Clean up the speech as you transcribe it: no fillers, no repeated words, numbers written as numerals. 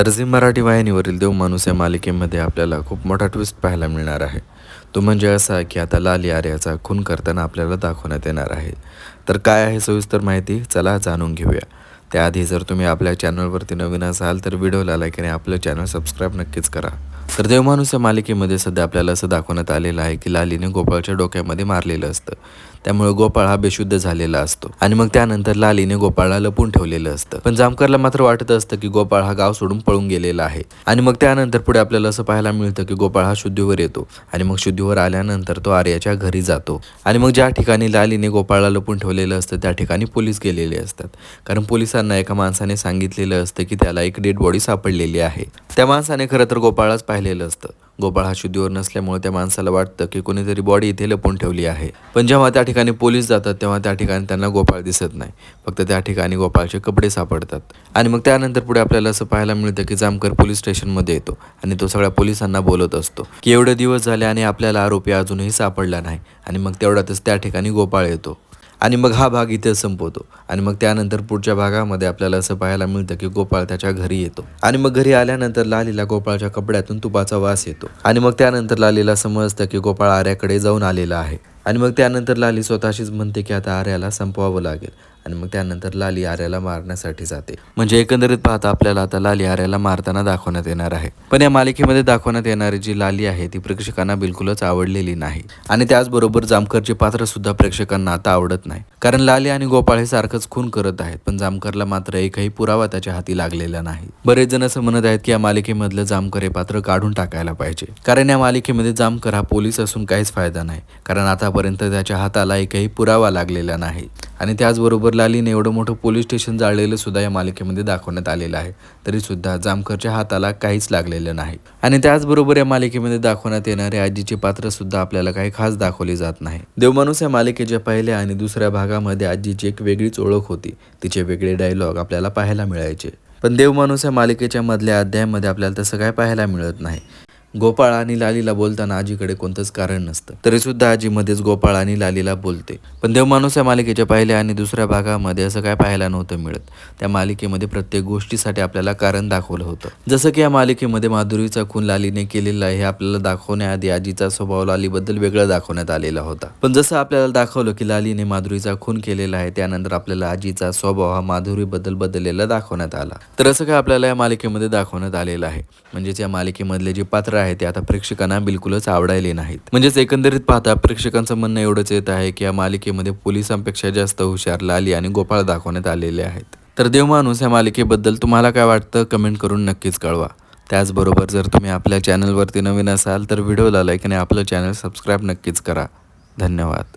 तर झी मराठी वाहिनीवरील देव माणूस या मालिकेमध्ये आपल्याला खूप मोठा ट्विस्ट पाहायला मिळणार आहे. तो म्हणजे असा की आता लाली आर्याचा खून करताना आपल्याला दाखवण्यात येणार आहे. तर काय आहे सविस्तर माहिती, चला जाणून घेऊया. त्याआधी जर तुम्ही आपल्या चॅनलवरती नवीन असाल तर व्हिडिओला लाईक आणि आपलं चॅनल सबस्क्राईब नक्कीच करा. तर देव माणूस या मालिकेमध्ये सध्या आपल्याला असं दाखवण्यात आलेलं आहे की लालीने गोपाळच्या डोक्यामध्ये मारलेलं असतं. त्यामुळे गोपाळ हा बेशुद्ध झालेला असतो आणि मग त्यानंतर लालीने गोपाळला लपून ठेवलेलं असतं. पण जामकरला मात्र वाटत असतं की गोपाळ हा गाव सोडून पळून गेलेला आहे. आणि मग त्यानंतर पुढे आपल्याला असं पाहायला मिळतं की गोपाळ हा शुद्धीवर येतो आणि मग शुद्धीवर आल्यानंतर तो आर्याच्या घरी जातो. आणि मग ज्या ठिकाणी लालीने गोपाळला लपून ठेवलेलं असतं त्या ठिकाणी पोलीस गेलेले असतात. कारण पोलिसांना एका माणसाने सांगितलेलं असतं की त्याला एक डेड बॉडी सापडलेली आहे. त्या माणसाने खरं तर गोपाळच पाहिलेलं असतं. गोपाळ हा शुद्धीवर नसल्यामुळे त्या माणसाला वाटतं की कोणीतरी बॉडी इथे लपून ठेवली आहे. पण जेव्हा त्या ठिकाणी पोलीस जातात तेव्हा त्या ठिकाणी त्यांना गोपाळ दिसत नाही. फक्त त्या ठिकाणी गोपाळचे कपडे सापडतात. आणि मग त्यानंतर पुढे आपल्याला असं पाहायला मिळतं की जामकर पोलीस स्टेशनमध्ये येतो आणि तो सगळ्या पोलिसांना बोलत असतो की एवढे दिवस झाले आणि आपल्याला आरोपी अजूनही सापडला नाही. आणि मग तेवढ्यातच त्या ठिकाणी गोपाळ येतो. आणि मग हा भाग इथे संपवतो. आणि मग त्यानंतर पुढच्या भागामध्ये आपल्याला असं पाहायला मिळतं की गोपाळ त्याच्या घरी येतो. आणि मग घरी आल्यानंतर लालीला गोपाळच्या कपड्यातून तुपाचा वास येतो. आणि मग त्यानंतर लालीला समजतं की गोपाळ आर्याकडे जाऊन आलेला आहे. आणि मग त्यानंतर लाली स्वतःशीच म्हणते की आता आर्याला संपवावं लागेल. आणि मग त्यानंतर लाली आर्याला मारण्यासाठी जाते. म्हणजे एकंदरीत पाहता आपल्याला आता लाली आर्याला मारताना दाखवण्यात येणार आहे. पण या मालिकेमध्ये दाखवण्यात येणारी जी लाली आहे ती प्रेक्षकांना बिलकुलच आवडलेली नाही. आणि त्याचबरोबर जामकरचे पात्र सुद्धा प्रेक्षकांना आता आवडत नाही. कारण लाली आणि गोपाळ हे सारखंच खून करत आहेत, पण जामकरला मात्र एकही पुरावा त्याच्या हाती लागलेला नाही. बरेच जण असं म्हणत आहेत की या मालिकेमधलं जामकर हे पात्र काढून टाकायला पाहिजे. कारण या मालिकेमध्ये जामकर हा पोलीस असून काहीच फायदा नाही. कारण आतापर्यंत त्याच्या हाताला एकही पुरावा लागलेला नाही. आणि त्याचबरोबर लालीने एवढं मोठं पोलीस स्टेशन जाळलेलं सुद्धा या मालिकेमध्ये दाखवण्यात आलेलं आहे. तरी सुद्धा जामकरच्या हाताला काहीच लागलेलं नाही. आणि त्याचबरोबर या मालिकेमध्ये दाखवण्यात येणारे आजीचे पात्र सुद्धा आपल्याला काही खास दाखवले जात नाही. देवमाणूस या मालिकेच्या पहिल्या आणि दुसऱ्या भागामध्ये आजीची एक वेगळीच ओळख होती. तिचे वेगळे डायलॉग आपल्याला पाहायला मिळायचे. पण देवमाणूस या मालिकेच्या मधल्या अध्यायामध्ये आपल्याला तसं काय पाहायला मिळत नाही. गोपाळ आणि लालीला बोलताना आजीकडे कोणतंच कारण नसतं, तरी सुद्धा आजी मध्येच गोपाळ आणि लालीला बोलते. पण देवमाणूस या मालिकेच्या पहिल्या आणि दुसऱ्या भागामध्ये असं काय पाहायला नव्हतं मिळत. त्या मालिकेमध्ये प्रत्येक गोष्टीसाठी आपल्याला कारण दाखवलं होतं. जसं की या मालिकेमध्ये माधुरीचा खून लालीने केलेला आहे हे आपल्याला दाखवण्याआधी आजीचा स्वभाव लालीबद्दल वेगळा दाखवण्यात आलेला होता. पण जसं आपल्याला दाखवलं की लालीने माधुरीचा खून केलेला आहे त्यानंतर आपल्याला आजीचा स्वभाव हा माधुरीबद्दल बदललेला दाखवण्यात आला. तर असं काय आपल्याला या मालिकेमध्ये दाखवण्यात आलेलं आहे. म्हणजेच या मालिकेमधले जे पात्र आहे ते आता प्रेक्षकांना बिलकुलच आवडायले नाहीत. म्हणजेच एकंदरीत पाहता प्रेक्षकांचं म्हणणं एवढंच येत आहे की या मालिकेमध्ये पोलिसांपेक्षा जास्त हुशार लाली आणि गोपाळ दाखवण्यात आलेले आहेत. तर देवमाणूस या मालिकेबद्दल तुम्हाला काय वाटतं कमेंट करून नक्कीच कळवा. त्याचबरोबर जर तुम्ही आपल्या चॅनलवरती नवीन असाल तर व्हिडिओला लाईक आणि आपलं चॅनल सबस्क्राईब नक्कीच करा. धन्यवाद.